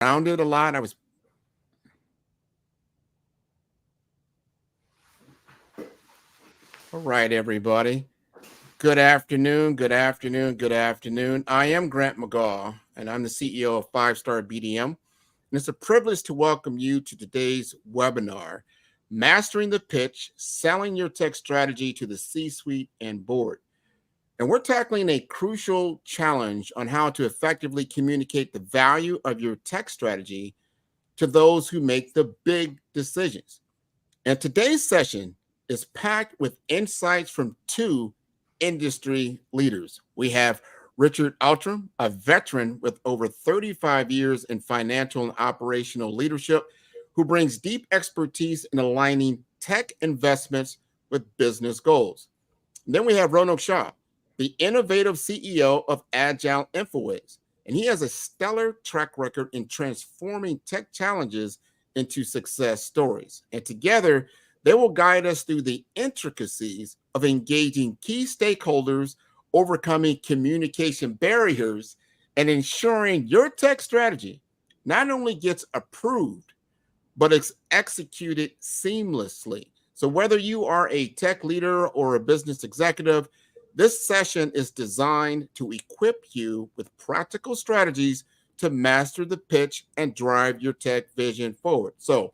around it a lot. All right, everybody. Good afternoon, good afternoon, good afternoon. I am Grant McGaw, and I'm the CEO of Five Star BDM. And it's a privilege to welcome you to today's webinar, Mastering the Pitch, Selling Your Tech Strategy to the C-Suite and Board. And we're tackling a crucial challenge on how to effectively communicate the value of your tech strategy to those who make the big decisions. And today's session is packed with insights from two industry leaders. We have Richard Outram, a veteran with over 35 years in financial and operational leadership, who brings deep expertise in aligning tech investments with business goals. And then we have Ronak Shah, the innovative CEO of Agile InfoWays, and he has a stellar track record in transforming tech challenges into success stories. And together, they will guide us through the intricacies of engaging key stakeholders, overcoming communication barriers, and ensuring your tech strategy not only gets approved, but it's executed seamlessly. So whether you are a tech leader or a business executive, this session is designed to equip you with practical strategies to master the pitch and drive your tech vision forward. So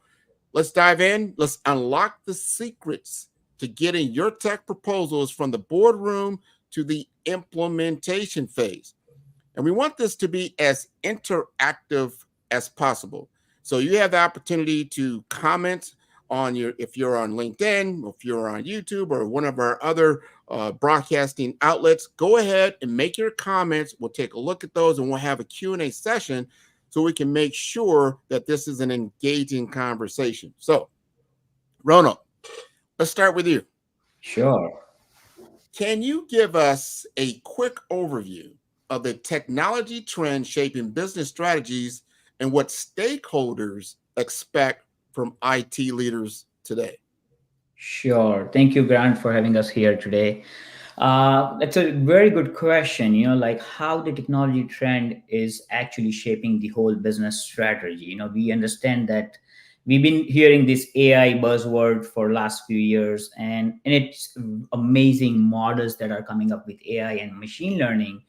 let's dive in. Let's unlock the secrets to getting your tech proposals from the boardroom to the implementation phase. And we want this to be as interactive as possible. So you have the opportunity to comment on if you're on LinkedIn, if you're on YouTube or one of our other broadcasting outlets, go ahead and make your comments. We'll take a look at those and we'll have a Q&A session so we can make sure that this is an engaging conversation. So, Ronak, let's start with you. Sure. Can you give us a quick overview of the technology trend shaping business strategies and what stakeholders expect from IT leaders today? Sure. Thank you, Grant, for having us here today. That's a very good question. Like how the technology trend is actually shaping the whole business strategy. We understand that we've been hearing this AI buzzword for last few years, and it's amazing models that are coming up with AI and machine learning,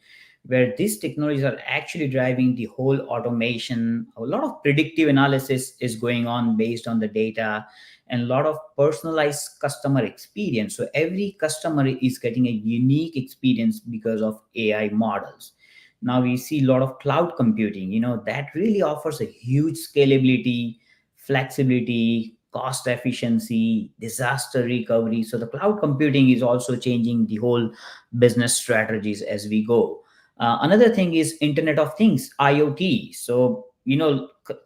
where these technologies are actually driving the whole automation. A lot of predictive analysis is going on based on the data, and a lot of personalized customer experience. So every customer is getting a unique experience because of AI models. Now we see a lot of cloud computing, that really offers a huge scalability, flexibility, cost efficiency, disaster recovery. So the cloud computing is also changing the whole business strategies as we go. Another thing is Internet of Things, IoT. So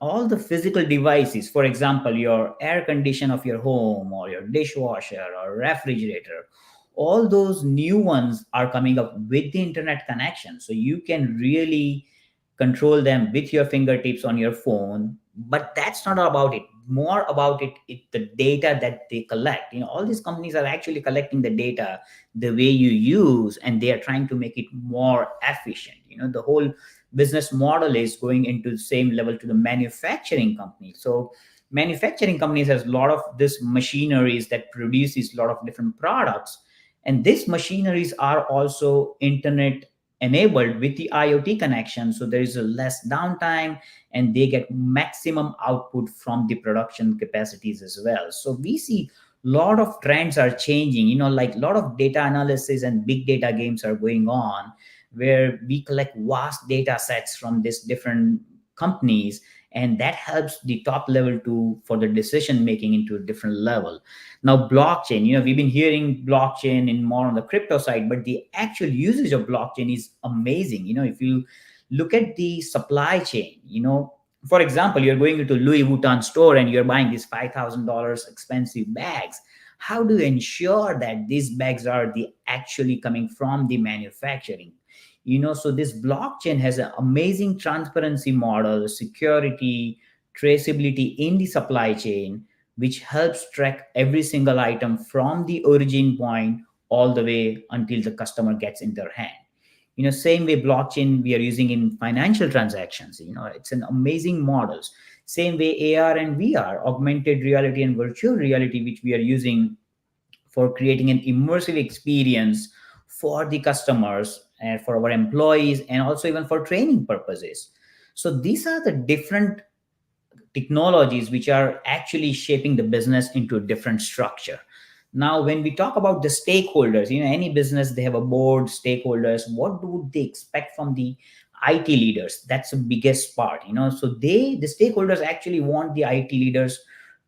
all the physical devices, for example, your air condition of your home or your dishwasher or refrigerator, all those new ones are coming up with the internet connection, so you can really control them with your fingertips on your phone. But that's not about it. More about the data that they collect. All these companies are actually collecting the data, the way you use, and they are trying to make it more efficient. The whole business model is going into the same level to the manufacturing company. So manufacturing companies has a lot of this machineries that produces a lot of different products, and these machineries are also internet enabled with the IoT connection, so there is a less downtime and they get maximum output from the production capacities as well. So we see a lot of trends are changing, like a lot of data analysis and big data games are going on, where we collect vast data sets from these different companies, and that helps the top level to for the decision making into a different level. Now blockchain, we've been hearing blockchain in more on the crypto side, but the actual usage of blockchain is amazing. If you look at the supply chain, for example, you're going into Louis Vuitton store and you're buying these $5,000 expensive bags. How do you ensure that these bags are the actually coming from the manufacturing? So this blockchain has an amazing transparency model, security, traceability in the supply chain, which helps track every single item from the origin point all the way until the customer gets in their hand. Same way blockchain we are using in financial transactions. It's an amazing models. Same way AR and VR, augmented reality and virtual reality, which we are using for creating an immersive experience for the customers and for our employees, and also even for training purposes. So these are the different technologies which are actually shaping the business into a different structure. Now when we talk about the stakeholders, any business, they have a board, stakeholders. What do they expect from the IT leaders? That's the biggest part. So the stakeholders actually want the IT leaders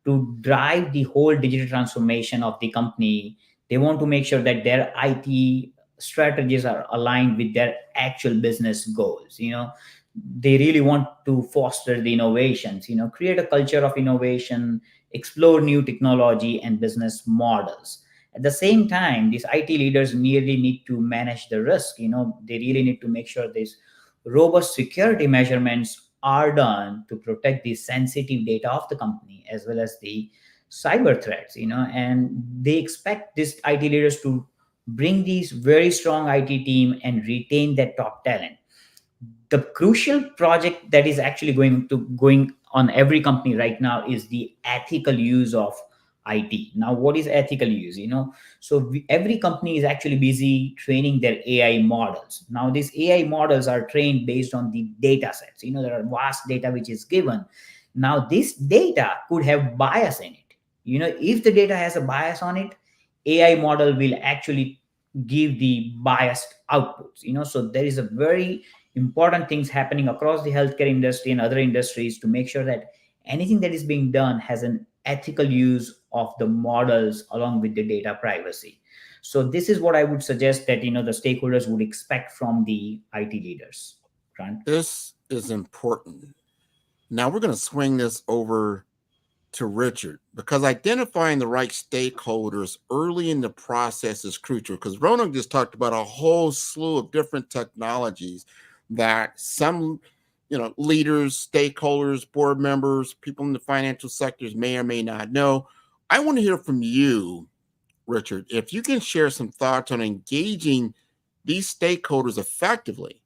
to drive the whole digital transformation of the company. They want to make sure that their IT strategies are aligned with their actual business goals. They really want to foster the innovations, create a culture of innovation, explore new technology and business models. At the same time, these IT leaders really need to manage the risk. They really need to make sure these robust security measurements are done to protect the sensitive data of the company as well as the cyber threats. And they expect these IT leaders to bring these very strong IT team and retain that top talent. The crucial project that is actually going on every company right now is the ethical use of IT. Now what is ethical use? So every company is actually busy training their AI models. Now these AI models are trained based on the data sets. There are vast data which is given. Now this data could have bias in it. If the data has a bias on it, AI model will actually give the biased outputs. So there is a very important things happening across the healthcare industry and other industries to make sure that anything that is being done has an ethical use of the models along with the data privacy. So this is what I would suggest that the stakeholders would expect from the IT leaders. Grant? This is important. Now we're going to swing this over to Richard, because identifying the right stakeholders early in the process is crucial. Because Ronak just talked about a whole slew of different technologies that some leaders, stakeholders, board members, people in the financial sectors may or may not know. I want to hear from you, Richard, if you can share some thoughts on engaging these stakeholders effectively,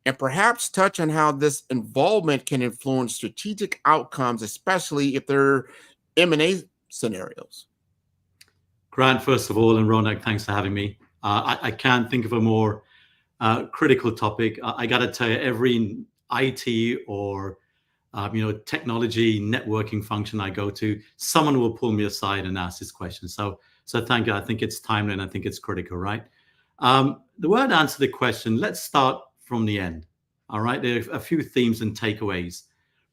and perhaps touch on how this involvement can influence strategic outcomes, especially if they're M&A scenarios. Grant, first of all, and Ronak, thanks for having me. I can't think of a more critical topic. I got to tell you, every IT or technology networking function I go to, someone will pull me aside and ask this question. So thank you. I think it's timely and I think it's critical, right? The way I'd answer the question, let's start from the end. All right, there are a few themes and takeaways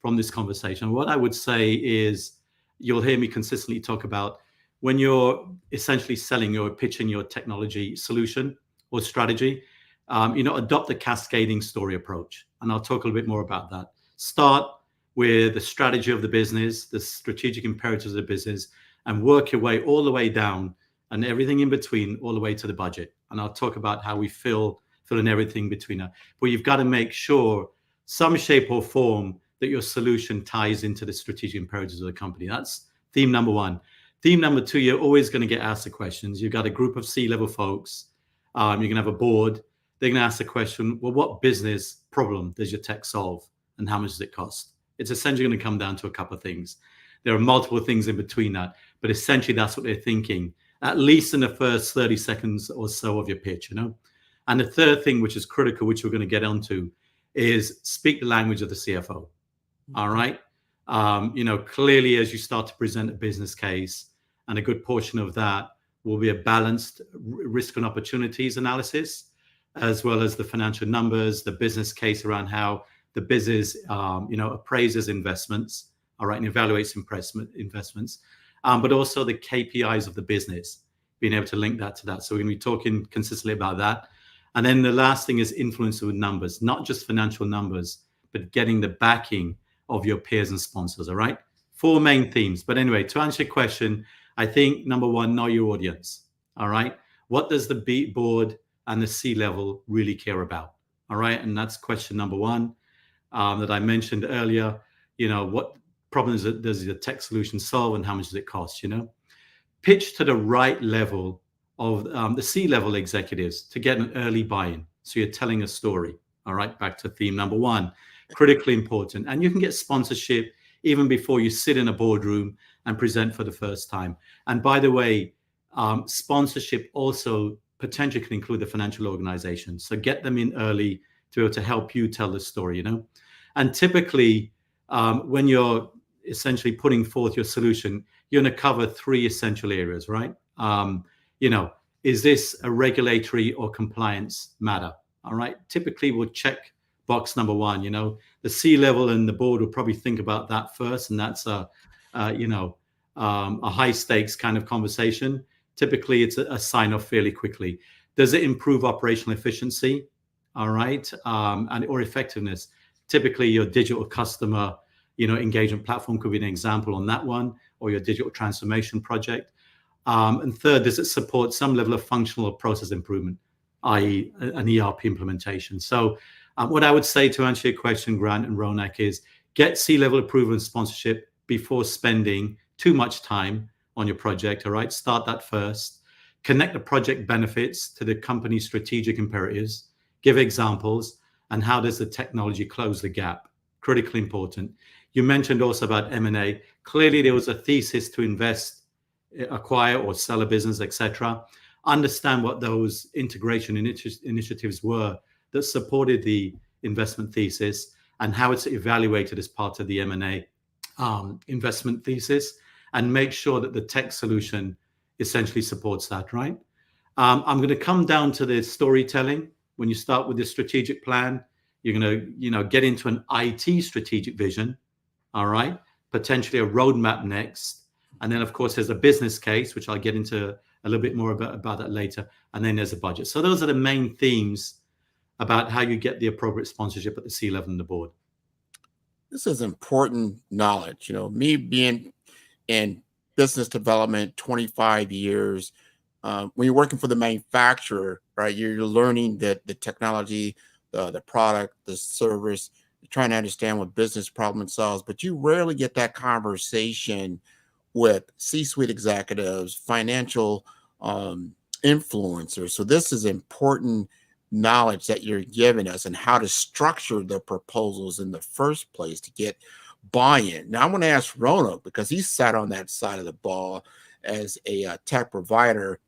from this conversation. What I would say is, you'll hear me consistently talk about when you're essentially selling or pitching your technology solution or strategy, adopt the cascading story approach. And I'll talk a little bit more about that. Start with the strategy of the business, the strategic imperatives of the business, and work your way all the way down and everything in between, all the way to the budget. And I'll talk about how we fill in everything between that. But you've got to make sure some shape or form that your solution ties into the strategic imperatives of the company. That's theme number one. Theme number two, you're always going to get asked the questions. You've got a group of C-level folks. You're going to have a board. They're going to ask the question, well, what business problem does your tech solve and how much does it cost? It's essentially going to come down to a couple of things. There are multiple things in between that, but essentially that's what they're thinking, at least in the first 30 seconds or so of your pitch, And the third thing, which is critical, which we're going to get onto, is speak the language of the CFO. All right. Clearly, as you start to present a business case, and a good portion of that will be a balanced risk and opportunities analysis, as well as the financial numbers, the business case around how the business, appraises investments, all right, and evaluates investments, but also the KPIs of the business, being able to link that to that. So we're going to be talking consistently about that. And then the last thing is influence with numbers, not just financial numbers, but getting the backing of your peers and sponsors, all right? 4 main themes. But anyway, to answer your question, I think number one, know your audience, all right? What does the board and the C-level really care about, all right? And that's question number one that I mentioned earlier. What problems does the tech solution solve and how much does it cost, Pitch to the right level of the C-level executives to get an early buy-in. So you're telling a story. All right, back to theme number one, critically important. And you can get sponsorship even before you sit in a boardroom and present for the first time. And by the way, sponsorship also potentially can include the financial organization. So get them in early to be able to help you tell the story, you know. And typically, when you're essentially putting forth your solution, you're going to cover three essential areas, right? You know, is this a regulatory or compliance matter? All right. Typically, we'll check box number one. You know, the C-level and the board will probably think about that first, and that's a high stakes kind of conversation. Typically, it's a sign off fairly quickly. Does it improve operational efficiency? All right, and or effectiveness? Typically, your digital customer, engagement platform could be an example on that one, or your digital transformation project. And third, does it support some level of functional or process improvement, i.e. an ERP implementation? So what I would say to answer your question, Grant and Ronak, is get C-level approval and sponsorship before spending too much time on your project, all right? Start that first. Connect the project benefits to the company's strategic imperatives. Give examples, and how does the technology close the gap? Critically important. You mentioned also about M&A. Clearly, there was a thesis to invest, acquire, or sell a business, etc. Understand what those integration initiatives were that supported the investment thesis, and how it's evaluated as part of the M&A investment thesis, and make sure that the tech solution essentially supports that, right? I'm going to come down to the storytelling. When you start with the strategic plan, you're going to, get into an IT strategic vision, all right? Potentially a roadmap next. And then, of course, there's a business case, which I'll get into a little bit more about that later. And then there's a budget. So those are the main themes about how you get the appropriate sponsorship at the C-level and the board. This is important knowledge. Me being in business development 25 years, when you're working for the manufacturer, right, you're learning that the technology, the product, the service, you're trying to understand what business problem it solves, but you rarely get that conversation with C-suite executives, financial influencers. So this is important knowledge that you're giving us, and how to structure the proposals in the first place to get buy-in. Now I'm going to ask Ronak, because he sat on that side of the ball as a tech provider,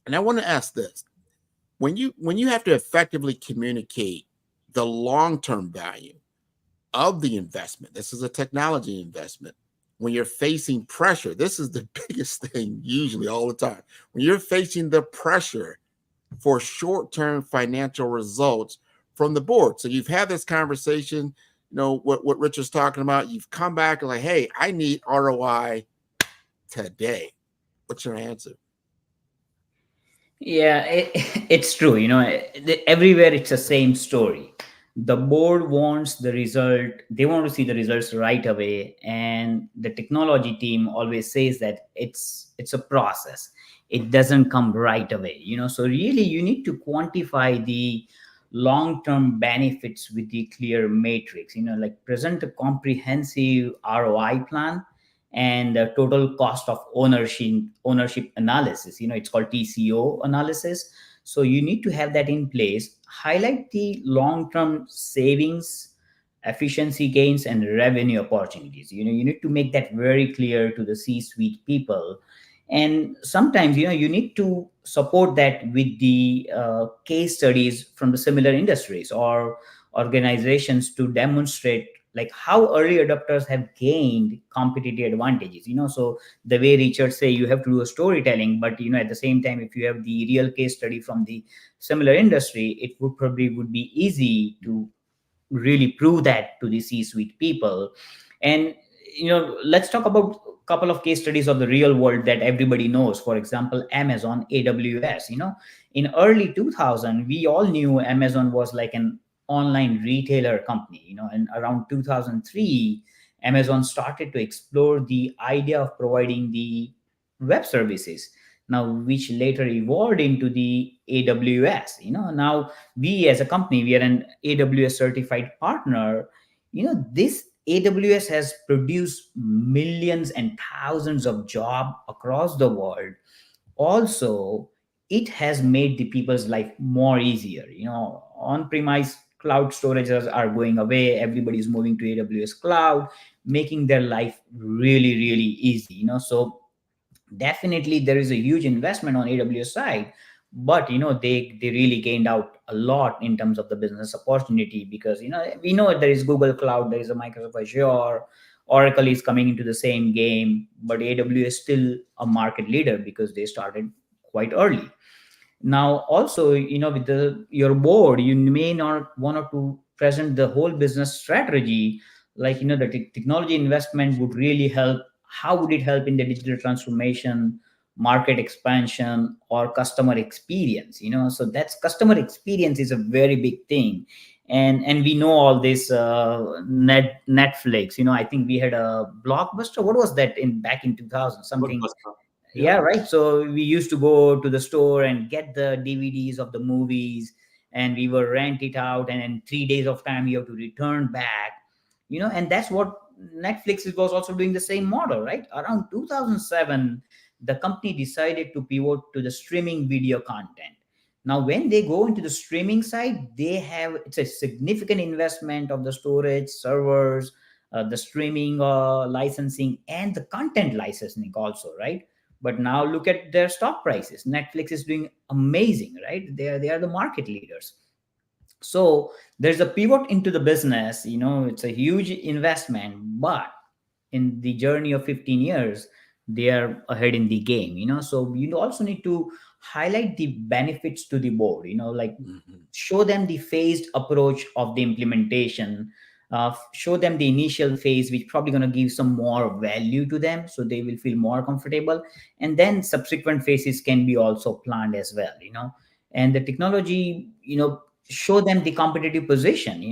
and I want to ask this: when you have to effectively communicate the long-term value of the investment, this is a technology investment. When you're facing pressure, this is the biggest thing usually all the time. When you're facing the pressure for short-term financial results from the board. So you've had this conversation, what Richard's talking about. You've come back and like, hey, I need ROI today. What's your answer? Yeah, it's true. Everywhere it's the same story. The board wants the result. They want to see the results right away. And the technology team always says that it's a process. It doesn't come right away. So really you need to quantify the long-term benefits with the clear matrix, like present a comprehensive ROI plan and the total cost of ownership analysis. It's called TCO analysis. So you need to have that in place. Highlight the long-term savings, efficiency gains, and revenue opportunities. You need to make that very clear to the C-suite people. And sometimes, you need to support that with the case studies from the similar industries or organizations to demonstrate like how early adopters have gained competitive advantages. So the way Richard say, you have to do a storytelling, but at the same time, if you have the real case study from the similar industry, it would be easy to really prove that to the C-suite people. And let's talk about a couple of case studies of the real world that everybody knows. For example, Amazon AWS. In early 2000, we all knew Amazon was like an online retailer company. And around 2003, Amazon started to explore the idea of providing the web services, now which later evolved into the AWS. Now we as a company, we are an AWS certified partner. This AWS has produced millions and thousands of jobs across the world. Also, it has made the people's life more easier. On-premise cloud storages are going away. Everybody's moving to AWS cloud, making their life really, really easy. So definitely there is a huge investment on AWS side, but they really gained out a lot in terms of the business opportunity, because we know there is Google Cloud, there is a Microsoft Azure, Oracle is coming into the same game, but AWS is still a market leader because they started quite early. Now also, with your board, you may not want to present the whole business strategy, like the technology investment would really help. How would it help in the digital transformation, market expansion, or customer experience? So that's customer experience is a very big thing. And we know all this, Netflix, I think we had a Blockbuster. What was that back in 2000 something? Blockbuster. Yeah, right. So we used to go to the store and get the DVDs of the movies, and we will rent it out, and in 3 days of time you have to return back. And that's what Netflix was also doing, the same model, right? Around 2007, the company decided to pivot to the streaming video content. Now when they go into the streaming side, it's a significant investment of the storage, servers, the streaming licensing, and the content licensing also, right? But now look at their stock prices. Netflix is doing amazing, right? They are the market leaders. So there's a pivot into the business. It's a huge investment, but in the journey of 15 years, they are ahead in the game. So you also need to highlight the benefits to the board, like show them the phased approach of the implementation. Show them the initial phase, which probably going to give some more value to them, so they will feel more comfortable, and then subsequent phases can be also planned as well. And the technology, show them the competitive position.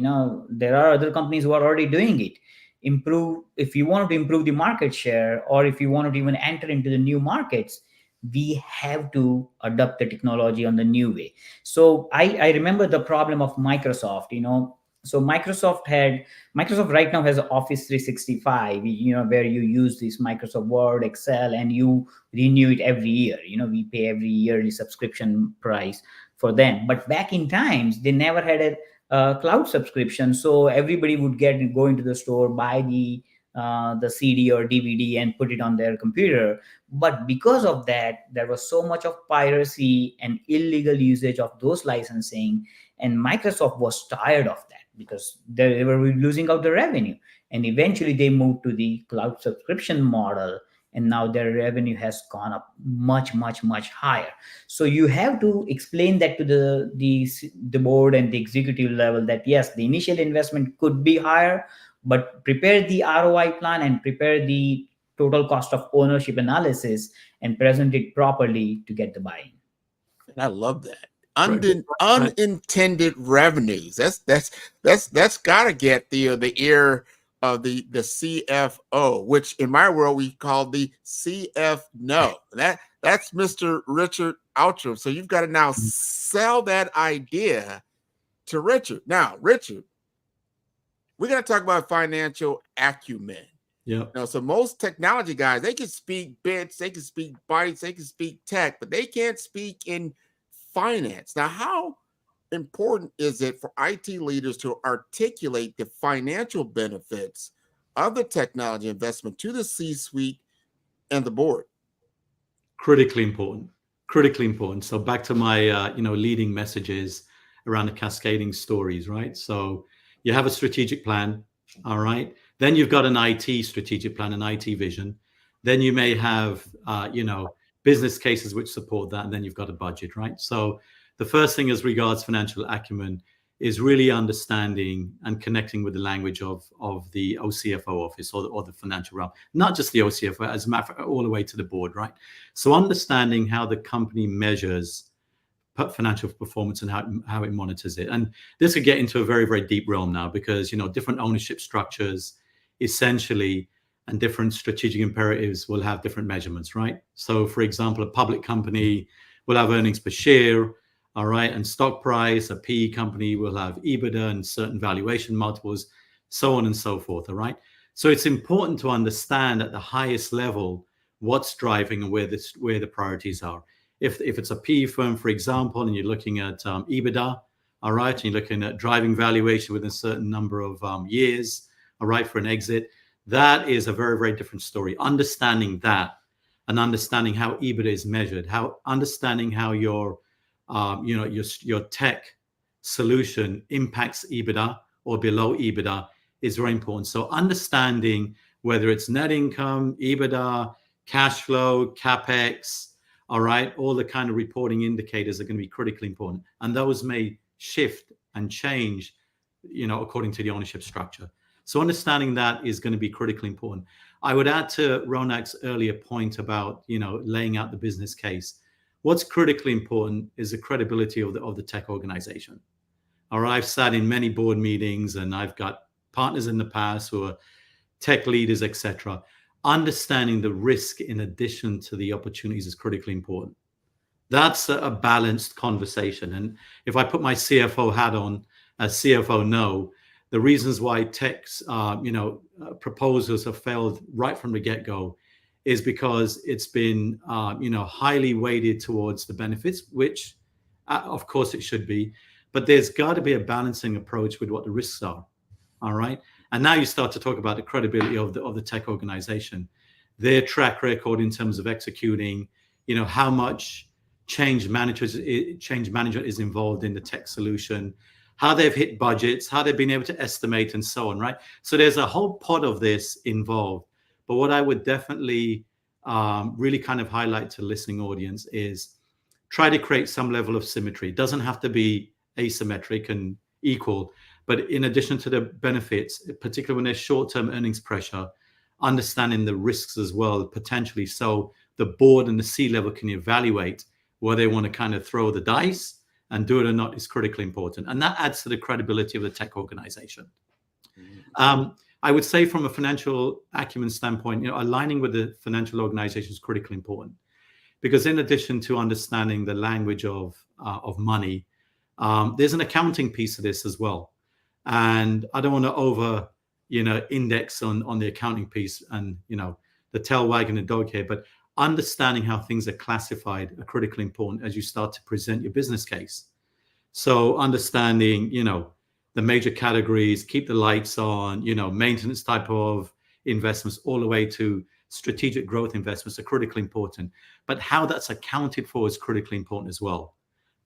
There are other companies who are already doing it. If you want to improve the market share, or if you want to even enter into the new markets, we have to adopt the technology on the new way. So I remember the problem of Microsoft. So Microsoft right now has Office 365, where you use this Microsoft Word, Excel, and you renew it every year. We pay every yearly subscription price for them. But back in times, they never had a cloud subscription. So everybody would go into the store, buy the CD or DVD and put it on their computer. But because of that, there was so much of piracy and illegal usage of those licensing, and Microsoft was tired of that because they were losing out the revenue. And eventually they moved to the cloud subscription model, and now their revenue has gone up much, much, much higher. So you have to explain that to the board and the executive level, that yes, the initial investment could be higher, but prepare the ROI plan and prepare the total cost of ownership analysis and present it properly to get the buy-in. I love that. Unintended revenues. That's got to get the ear of the CFO, which in my world we call the CFO. That's Mr. Richard Outram. So you've got to now sell that idea to Richard. Now, Richard, we're going to talk about financial acumen. Yeah. So most technology guys, they can speak bits, they can speak bytes, they can speak tech, but they can't speak in finance. Now, how important is it for IT leaders to articulate the financial benefits of the technology investment to the C-suite and the board? Critically important. So back to my leading messages around the cascading stories, right? So you have a strategic plan, all right? Then you've got an IT strategic plan, an IT vision. Then you may have business cases which support that, and then you've got a budget, right? So the first thing as regards financial acumen is really understanding and connecting with the language of the OCFO office or the financial realm, not just the OCFO, as a matter of fact, all the way to the board, right? So understanding how the company measures financial performance and how it monitors it. And this could get into a very, very deep realm now, because, different ownership structures essentially and different strategic imperatives will have different measurements, right? So for example, a public company will have earnings per share, all right, and stock price. A PE company will have EBITDA and certain valuation multiples, so on and so forth, all right? So it's important to understand at the highest level what's driving and where the priorities are. if it's a PE firm, for example, and you're looking at EBITDA, all right, and you're looking at driving valuation within a certain number of years, all right, for an exit, that is a very, very different story. Understanding that and understanding how EBITDA is measured, understanding how your tech solution impacts EBITDA or below EBITDA is very important. So understanding whether it's net income, EBITDA, cash flow, CapEx, all right, all the kind of reporting indicators are going to be critically important. And those may shift and change, according to the ownership structure. So understanding that is going to be critically important. I would add to Ronak's earlier point about, laying out the business case. What's critically important is the credibility of the tech organization. All right, I've sat in many board meetings and I've got partners in the past who are tech leaders, etc. Understanding the risk in addition to the opportunities is critically important. That's a balanced conversation. And if I put my CFO hat on, as CFO know, the reasons why tech's proposals have failed right from the get-go is because it's been highly weighted towards the benefits, which of course it should be, but there's got to be a balancing approach with what the risks are. All right. And now you start to talk about the credibility of the tech organization, their track record in terms of executing, how much change management is involved in the tech solution, how they've hit budgets, how they've been able to estimate, and so on, right? So there's a whole pot of this involved. But what I would definitely really kind of highlight to the listening audience is try to create some level of symmetry. It doesn't have to be asymmetric and equal, but in addition to the benefits, particularly when there's short-term earnings pressure, understanding the risks as well, potentially, so the board and the C-level can evaluate where they want to kind of throw the dice and do it or not is critically important. And that adds to the credibility of the tech organization. I would say from a financial acumen standpoint, aligning with the financial organization is critically important, because in addition to understanding the language of money, there's an accounting piece of this as well. And I don't want to over, index on the accounting piece and, the tail wagging the dog here, but understanding how things are classified are critically important as you start to present your business case. So understanding, the major categories, keep the lights on, maintenance type of investments, all the way to strategic growth investments are critically important. But how that's accounted for is critically important as well.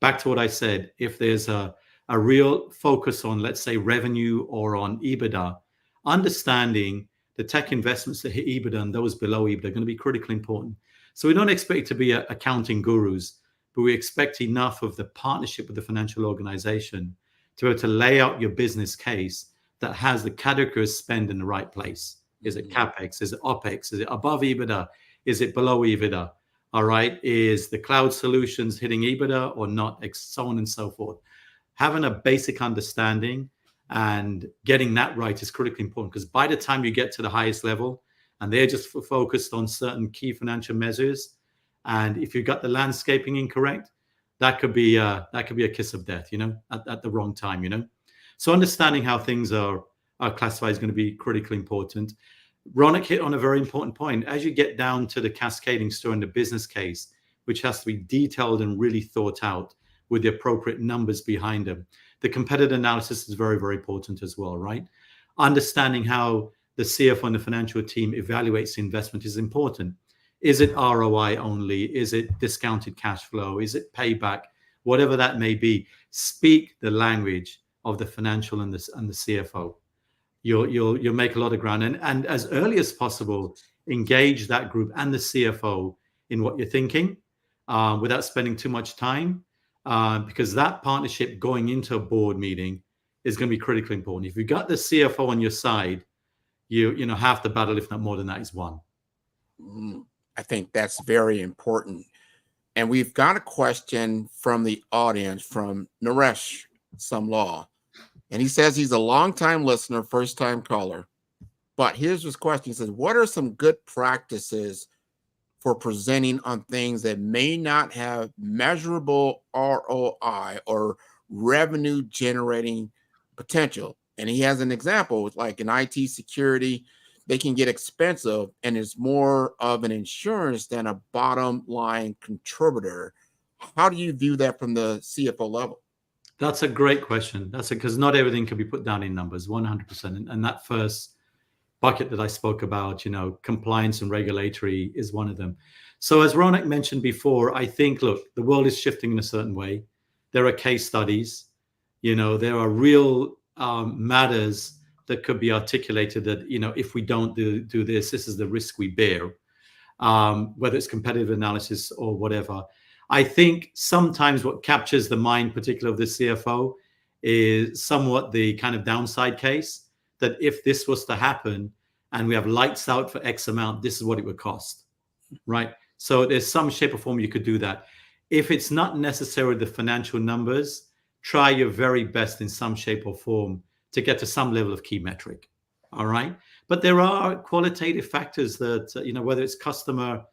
Back to what I said, if there's a real focus on, let's say, revenue or on EBITDA, understanding the tech investments that hit EBITDA and those below EBITDA are going to be critically important. So we don't expect to be accounting gurus, but we expect enough of the partnership with the financial organization to be able to lay out your business case that has the categories spend in the right place. Is it CapEx? Is it OpEx? Is it above EBITDA? Is it below EBITDA? All right. Is the cloud solutions hitting EBITDA or not? So on and so forth. Having a basic understanding and getting that right is critically important, because by the time you get to the highest level and they're just focused on certain key financial measures, and if you got the landscaping incorrect, that could be a kiss of death, at the wrong time, So understanding how things are classified is going to be critically important. Ronak hit on a very important point. As you get down to the cascading story and the business case, which has to be detailed and really thought out with the appropriate numbers behind them, the competitive analysis is very, very important as well, right? Understanding how the CFO and the financial team evaluates the investment is important. Is it ROI only? Is it discounted cash flow? Is it payback? Whatever that may be, speak the language of the financial and the CFO. You'll make a lot of ground, and as early as possible, engage that group and the CFO in what you're thinking, without spending too much time, because that partnership going into a board meeting is going to be critically important. If you've got the CFO on your side, half the battle, if not more than that, is won. I think that's very important. And we've got a question from the audience from Naresh Samlaw. And he says he's a long-time listener, first-time caller. But here's his question. He says, what are some good practices for presenting on things that may not have measurable ROI or revenue-generating potential? And he has an example with, like, in IT security, they can get expensive and it's more of an insurance than a bottom line contributor. How do you view that from the CFO level? That's a great question. That's because not everything can be put down in numbers, 100%. And that first bucket that I spoke about, compliance and regulatory is one of them. So as Ronak mentioned before, I think, look, the world is shifting in a certain way. There are case studies, there are real matters that could be articulated that, if we don't do this, this is the risk we bear, whether it's competitive analysis or whatever. I think sometimes what captures the mind, particularly of the CFO, is somewhat the kind of downside case, that if this was to happen and we have lights out for X amount, this is what it would cost, right? So there's some shape or form you could do that. If it's not necessarily the financial numbers, try your very best in some shape or form to get to some level of key metric, all right? But there are qualitative factors that, whether it's customer,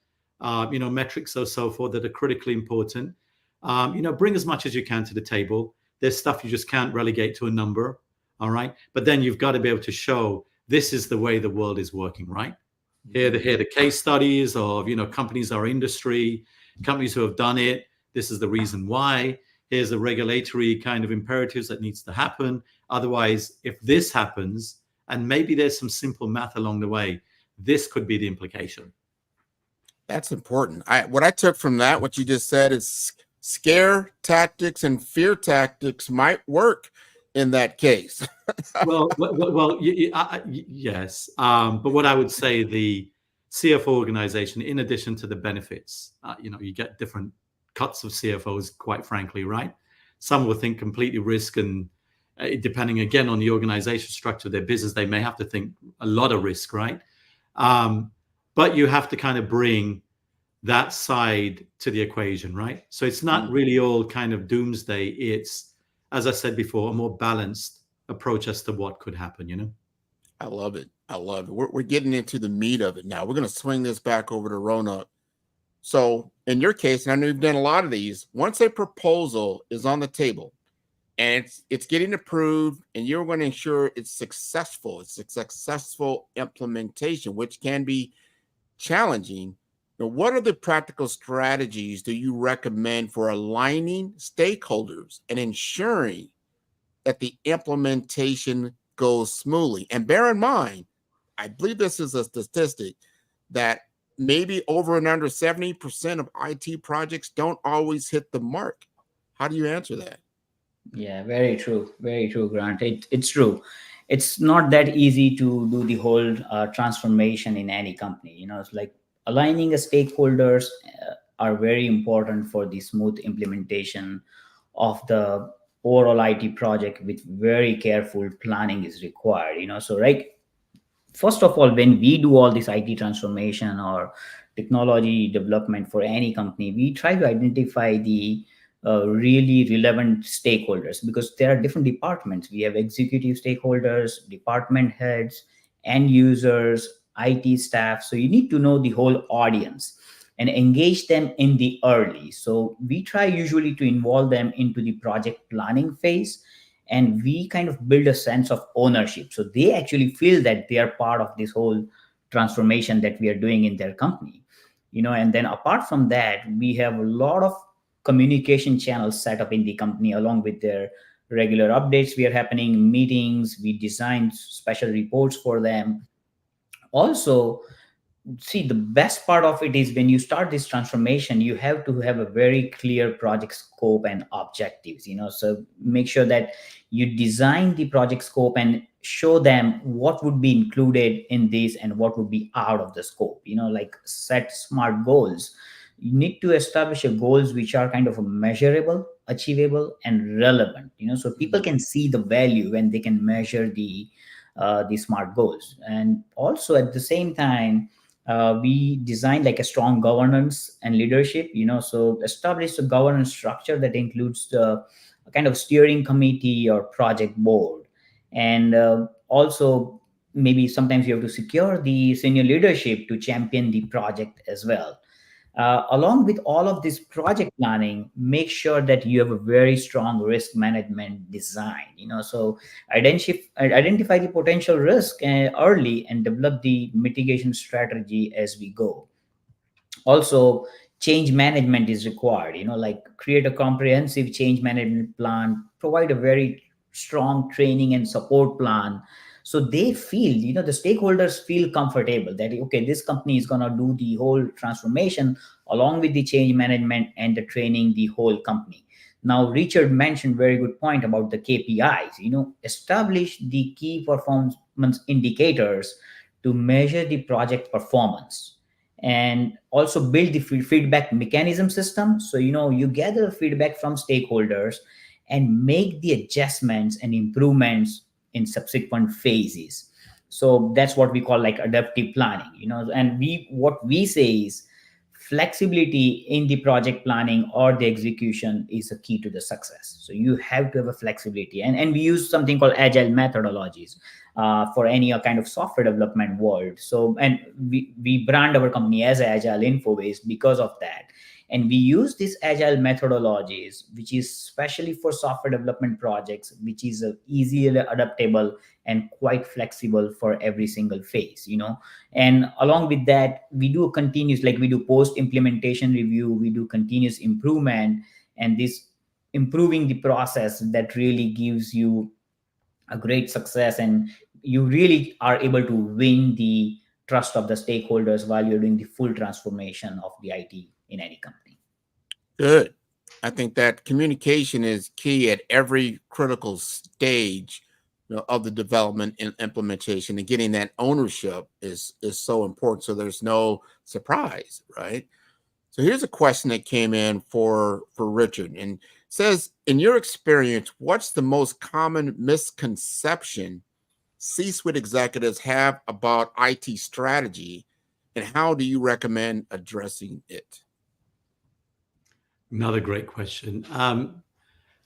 metrics or so forth, that are critically important. Bring as much as you can to the table. There's stuff you just can't relegate to a number, all right? But then you've got to be able to show this is the way the world is working, right? Here the case studies of, companies, our industry, companies who have done it. This is the reason why. Here's the regulatory kind of imperatives that needs to happen. Otherwise, if this happens, and maybe there's some simple math along the way, this could be the implication. That's important. What I took from that, what you just said, is scare tactics and fear tactics might work in that case. Yes. But what I would say, the CFO organization, in addition to the benefits, you get different cuts of CFOs, quite frankly, right? Some will think completely risk, and depending again on the organization structure of their business, they may have to think a lot of risk, right? But you have to kind of bring that side to the equation, right? So it's not really all kind of doomsday. It's, as I said before, a more balanced approach as to what could happen, I love it. I love it. We're getting into the meat of it now. We're going to swing this back over to Ronak. So in your case, and I know you've done a lot of these, once a proposal is on the table and it's getting approved and you're going to ensure it's successful implementation, which can be challenging. Now, what are the practical strategies do you recommend for aligning stakeholders and ensuring that the implementation goes smoothly? And bear in mind, I believe this is a statistic that maybe over and under 70% of IT projects don't always hit the mark. How do you answer that? Yeah, very true. Very true, Grant. It's true. It's not that easy to do the whole transformation in any company. It's like aligning the stakeholders are very important for the smooth implementation of the overall IT project, with very careful planning is required. So first of all, when we do all this IT transformation or technology development for any company, we try to identify the really relevant stakeholders, because there are different departments. We have executive stakeholders, department heads, end users, IT staff. So you need to know the whole audience and engage them in the early. So we try usually to involve them into the project planning phase, and we kind of build a sense of ownership, so they actually feel that they are part of this whole transformation that we are doing in their company. And then apart from that, we have a lot of communication channels set up in the company, along with their regular updates we are happening, meetings. We design special reports for them. Also, see, the best part of it is when you start this transformation, you have to have a very clear project scope and objectives. So make sure that you design the project scope and show them what would be included in this and what would be out of the scope. Like set SMART goals. You need to establish goals which are kind of measurable, achievable, and relevant. So people can see the value when they can measure the SMART goals. And also at the same time, we design like a strong governance and leadership. So establish a governance structure that includes the kind of steering committee or project board. And also, maybe sometimes you have to secure the senior leadership to champion the project as well. Along with all of this project planning, make sure that you have a very strong risk management design. So identify the potential risk early and develop the mitigation strategy as we go. Also, change management is required, like create a comprehensive change management plan, provide a very strong training and support plan, so they feel, the stakeholders feel comfortable that, okay, this company is going to do the whole transformation along with the change management and the training the whole company. Now Richard mentioned very good point about the KPIs. Establish the key performance indicators to measure the project performance, and also build the feedback mechanism system, so you gather feedback from stakeholders and make the adjustments and improvements in subsequent phases. So that's what we call like adaptive planning. And what we say is flexibility in the project planning or the execution is a key to the success. So you have to have a flexibility, and we use something called agile methodologies for any kind of software development world. So, and we brand our company as Agile Infobase because of that. And we use these agile methodologies, which is especially for software development projects, which is easily adaptable and quite flexible for every single phase. And along with that, we do continuous, like we do post implementation review, we do continuous improvement, and this improving the process that really gives you a great success, and you really are able to win the trust of the stakeholders while you're doing the full transformation of the IT in any company. Good. I think that communication is key at every critical stage, of the development and implementation, and getting that ownership is so important. So there's no surprise, right? So here's a question that came in for Richard, and says, in your experience, what's the most common misconception C-suite executives have about IT strategy, and how do you recommend addressing it? Another great question.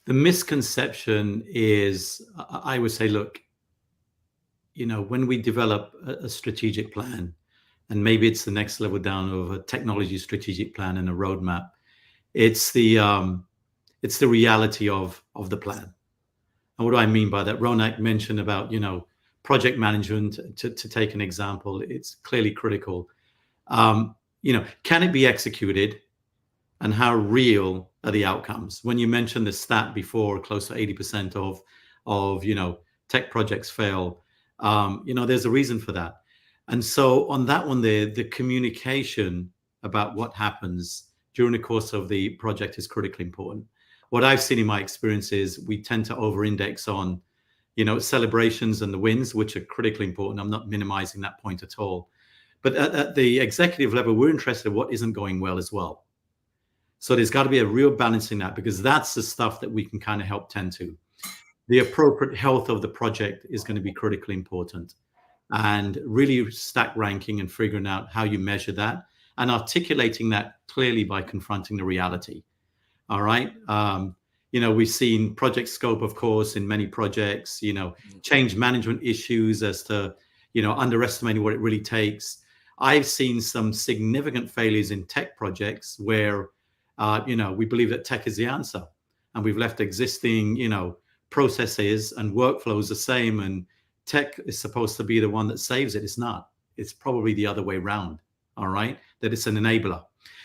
The misconception is, I would say, look, when we develop a strategic plan, and maybe it's the next level down of a technology strategic plan and a roadmap, it's the reality of the plan. And what do I mean by that? Ronak mentioned about, project management, to take an example. It's clearly critical. Can it be executed, and how real are the outcomes? When you mentioned the stat before, close to 80% of tech projects fail, there's a reason for that. And so on that one there, the communication about what happens during the course of the project is critically important. What I've seen in my experience is we tend to over-index on, celebrations and the wins, which are critically important. I'm not minimizing that point at all. But at the executive level, we're interested in what isn't going well as well. So there's got to be a real balance in that, because that's the stuff that we can kind of help tend to. The appropriate health of the project is going to be critically important, and really stack ranking and figuring out how you measure that and articulating that clearly by confronting the reality. All right. We've seen project scope, of course, in many projects, change management issues as to, underestimating what it really takes. I've seen some significant failures in tech projects where, we believe that tech is the answer, and we've left existing, processes and workflows the same, and tech is supposed to be the one that saves it. It's not. It's probably the other way around. All right. That it's an enabler.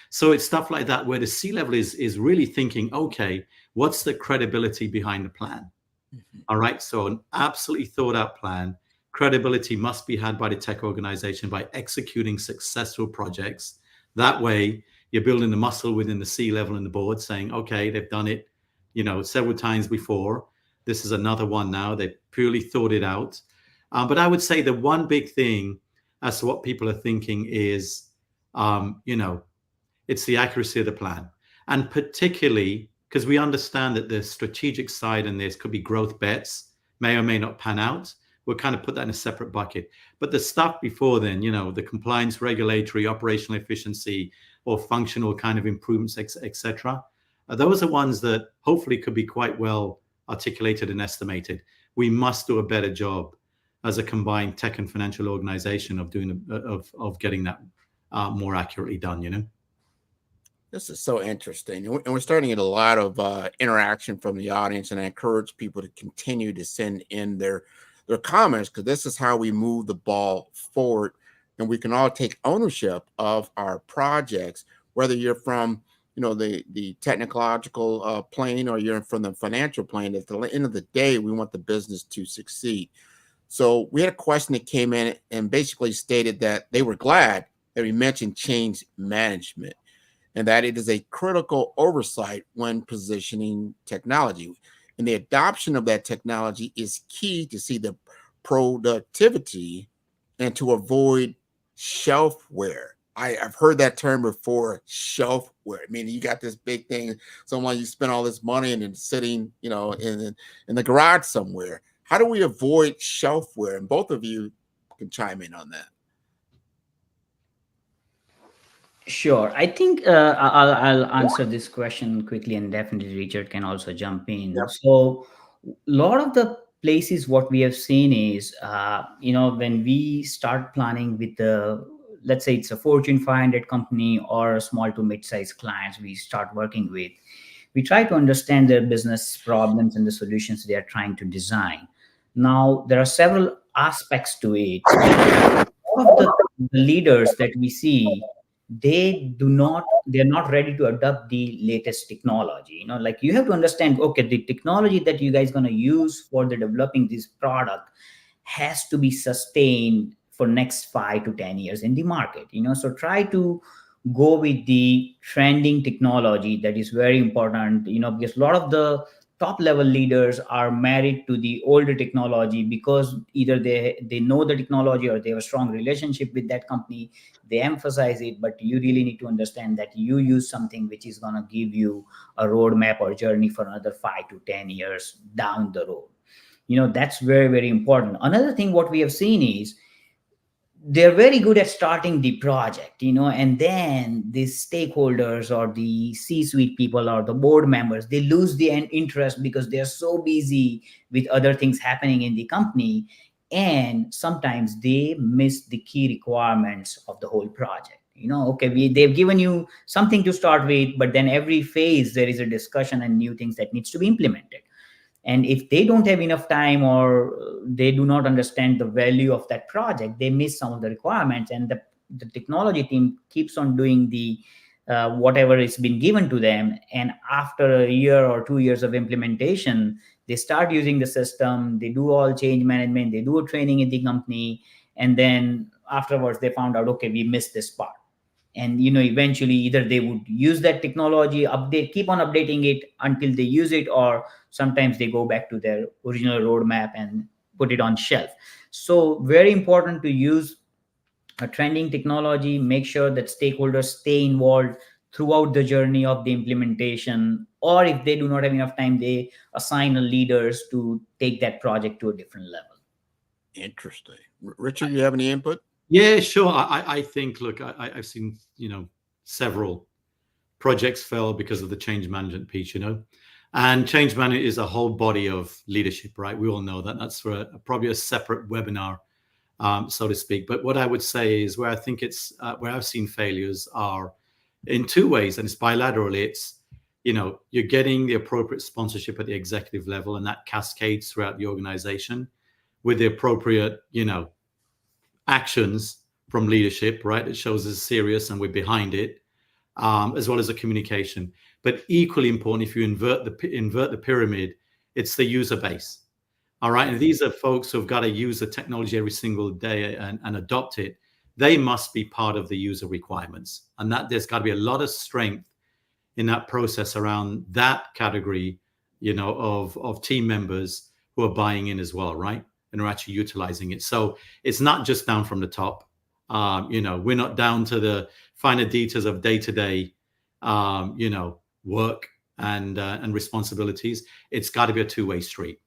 So it's stuff like that where the C-level is really thinking, okay, what's the credibility behind the plan? Mm-hmm. All right. So an absolutely thought out plan. Credibility must be had by the tech organization by executing successful projects. That way you're building the muscle within the C-level and the board, saying, okay, they've done it, several times before. This is another one now. They've purely thought it out. But I would say the one big thing as to what people are thinking is, it's the accuracy of the plan. And particularly because we understand that the strategic side and this could be growth bets, may or may not pan out. We'll kind of put that in a separate bucket. But the stuff before then, the compliance, regulatory, operational efficiency, or functional kind of improvements, et cetera, those are ones that hopefully could be quite well articulated and estimated. We must do a better job as a combined tech and financial organization of doing of getting that more accurately done. This is so interesting. And we're starting to get a lot of interaction from the audience, and I encourage people to continue to send in their comments, because this is how we move the ball forward, and we can all take ownership of our projects whether you're from the technological plane or you're from the financial plane. At the end of the day, we want the business to succeed. So we had a question that came in and basically stated that they were glad that we mentioned change management and that it is a critical oversight when positioning technology. And the adoption of that technology is key to see the productivity and to avoid shelfware. I've heard that term before, shelfware. I mean, you got this big thing, someone you spend all this money and it's sitting, in the garage somewhere. How do we avoid shelfware? And both of you can chime in on that. Sure. I think I'll answer this question quickly, and definitely Richard can also jump in. Yep. So, a lot of the places what we have seen is, when we start planning with let's say it's a Fortune 500 company or a small to mid-sized clients we start working with, we try to understand their business problems and the solutions they are trying to design. Now, there are several aspects to it. All of the leaders that we see, they're not ready to adopt the latest technology. Like, you have to understand, okay, the technology that you guys going to use for the developing this product has to be sustained for next 5 to 10 years in the market. So try to go with the trending technology. That is very important, because a lot of the top level leaders are married to the older technology because either they know the technology or they have a strong relationship with that company. They emphasize it, but you really need to understand that you use something which is going to give you a roadmap or journey for another 5 to 10 years down the road. That's very, very important. Another thing what we have seen is they're very good at starting the project, and then the stakeholders or the C-suite people or the board members, they lose the interest because they're so busy with other things happening in the company. And sometimes they miss the key requirements of the whole project. Okay, they've given you something to start with, but then every phase there is a discussion and new things that needs to be implemented. And if they don't have enough time or they do not understand the value of that project, they miss some of the requirements, and the technology team keeps on doing the whatever has been given to them. And after a year or 2 years of implementation, they start using the system, they do all change management, they do a training in the company, and then afterwards they found out, okay, we missed this part. And eventually either they would use that technology, keep on updating it until they use it, or sometimes they go back to their original roadmap and put it on shelf. So very important to use a trending technology. Make sure that stakeholders stay involved throughout the journey of the implementation, or if they do not have enough time, they assign a leaders to take that project to a different level. Interesting. Richard, you have any input? Yeah, sure. I think, look, I've seen, several projects fail because of the change management piece, and change management is a whole body of leadership, right? We all know that. That's for probably a separate webinar, so to speak. But what I would say is where I think where I've seen failures are in two ways, and it's bilaterally. It's, you're getting the appropriate sponsorship at the executive level, and that cascades throughout the organization with the appropriate, actions from leadership, right? It shows us serious and we're behind it, as well as the communication. But equally important, if you invert the pyramid, it's the user base. All right. And these are folks who've got to use the technology every single day and adopt it. They must be part of the user requirements. And that there's got to be a lot of strength in that process around that category, of team members who are buying in as well, right? And are actually utilizing it. So it's not just down from the top. We're not down to the finer details of day-to-day, work and responsibilities. It's got to be a two-way street.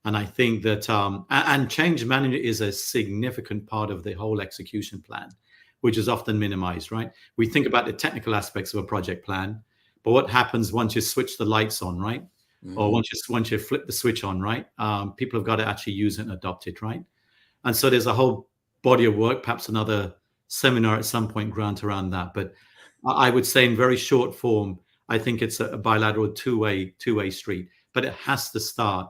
And I think that and change management is a significant part of the whole execution plan, which is often minimized, right? We think about the technical aspects of a project plan, but what happens once you switch the lights on, right? Mm-hmm. Or once you flip the switch on, right? People have got to actually use it and adopt it, right? And so there's a whole body of work, perhaps another seminar at some point, Grant, around that. But I would say in very short form, I think it's a bilateral two-way street. But it has to start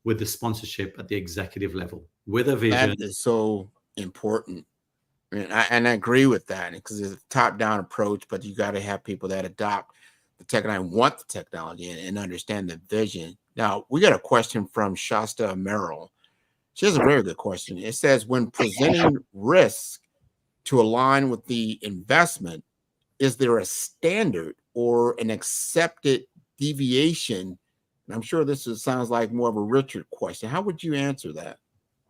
with the sponsorship at the executive level, with a vision. That is so important. And I agree with that because it's a top-down approach, but you got to have people that adopt the technology, want the technology, and understand the vision. Now, we got a question from Shasta Merrill. She has a very good question. It says, when presenting risk to align with the investment, is there a standard or an accepted deviation? And I'm sure sounds like more of a Richard question. How would you answer that?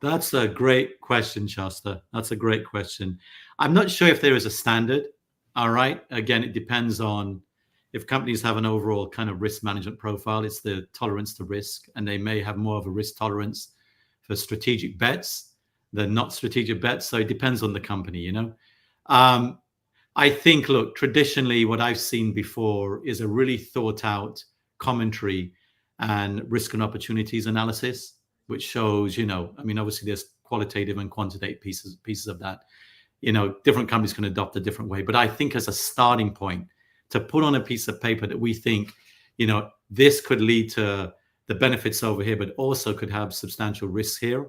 That's a great question, Shasta. That's a great question. I'm not sure if there is a standard. All right. Again, it depends on if companies have an overall kind of risk management profile, it's the tolerance to risk, and they may have more of a risk tolerance for strategic bets than not strategic bets. So it depends on the company, you know. I think, look, traditionally, what I've seen before is a really thought out commentary and risk and opportunities analysis, which shows, you know, I mean, obviously there's qualitative and quantitative pieces of that. You know, different companies can adopt a different way. But I think as a starting point to put on a piece of paper that we think, you know, this could lead to the benefits over here, but also could have substantial risks here,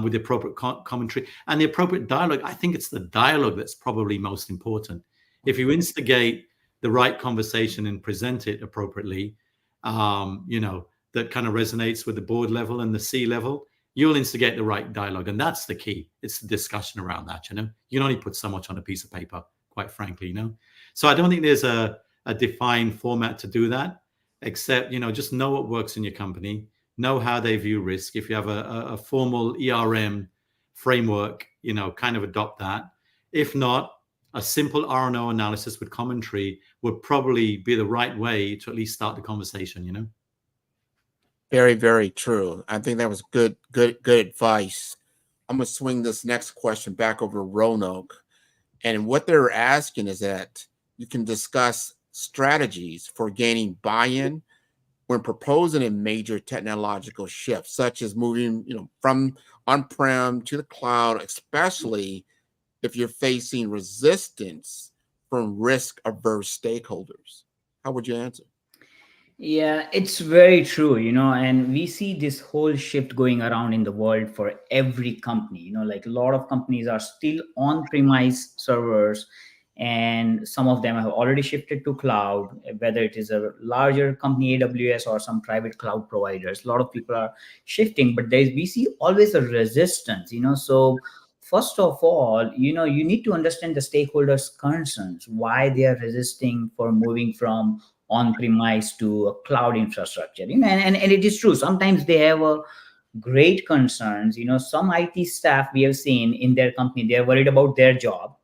with the appropriate commentary and the appropriate dialogue. I think it's the dialogue that's probably most important. If you instigate the right conversation and present it appropriately, you know, that kind of resonates with the board level and the C level, you'll instigate the right dialogue. And that's the key. It's the discussion around that, you know. You can only put so much on a piece of paper, quite frankly, you know. So I don't think there's a defined format to do that, except, you know, just know what works in your company, know how they view risk. If you have a formal ERM framework, you know, kind of adopt that. If not, a simple R&O analysis with commentary would probably be the right way to at least start the conversation, you know. Very, very true. I think that was good advice. I'm gonna swing this next question back over to Roanoke. And what they're asking is that you can discuss strategies for gaining buy-in when proposing a major technological shift, such as moving, you know, from on-prem to the cloud, especially if you're facing resistance from risk-averse stakeholders. How would you answer? Yeah, it's very true, you know, and we see this whole shift going around in the world for every company. You know, like a lot of companies are still on premise servers, and some of them have already shifted to cloud, whether it is a larger company, AWS, or some private cloud providers. A lot of people are shifting, but we see always a resistance, you know. So, first of all, you know, you need to understand the stakeholders' concerns, why they are resisting for moving from on-premise to a cloud infrastructure. You know, and it is true. Sometimes they have a great concerns. You know, some IT staff we have seen in their company, they are worried about their job.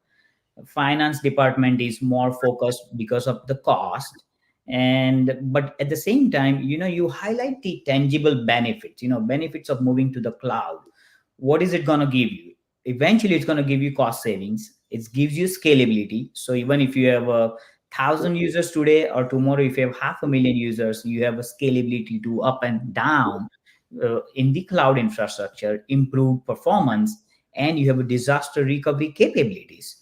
Finance department is more focused because of the cost. And but at the same time, you know, you highlight the tangible benefits, you know, benefits of moving to the cloud. What is it going to give you? Eventually it's going to give you cost savings, it gives you scalability. So even if you have 1,000 users today, or tomorrow if you have 500,000 users, you have a scalability to up and down in the cloud infrastructure, improve performance, and you have a disaster recovery capabilities.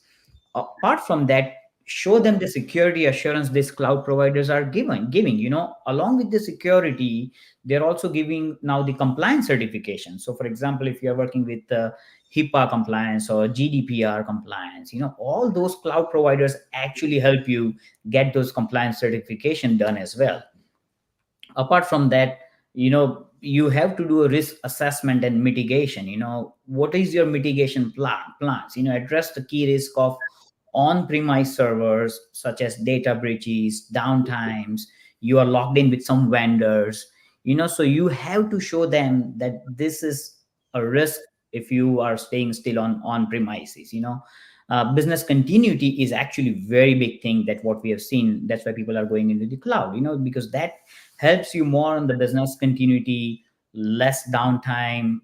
Apart from that, show them the security assurance these cloud providers are giving, you know. Along with the security, they're also giving now the compliance certification. So for example, if you're working with HIPAA compliance or GDPR compliance, you know, all those cloud providers actually help you get those compliance certification done as well. Apart from that, you know, you have to do a risk assessment and mitigation. You know, what is your mitigation plans? You know, address the key risk of on-premise servers, such as data breaches, downtimes. You are locked in with some vendors, you know. So you have to show them that this is a risk if you are staying still on premises, you know. Business continuity is actually very big thing that what we have seen. That's why people are going into the cloud, you know, because that helps you more on the business continuity, less downtime.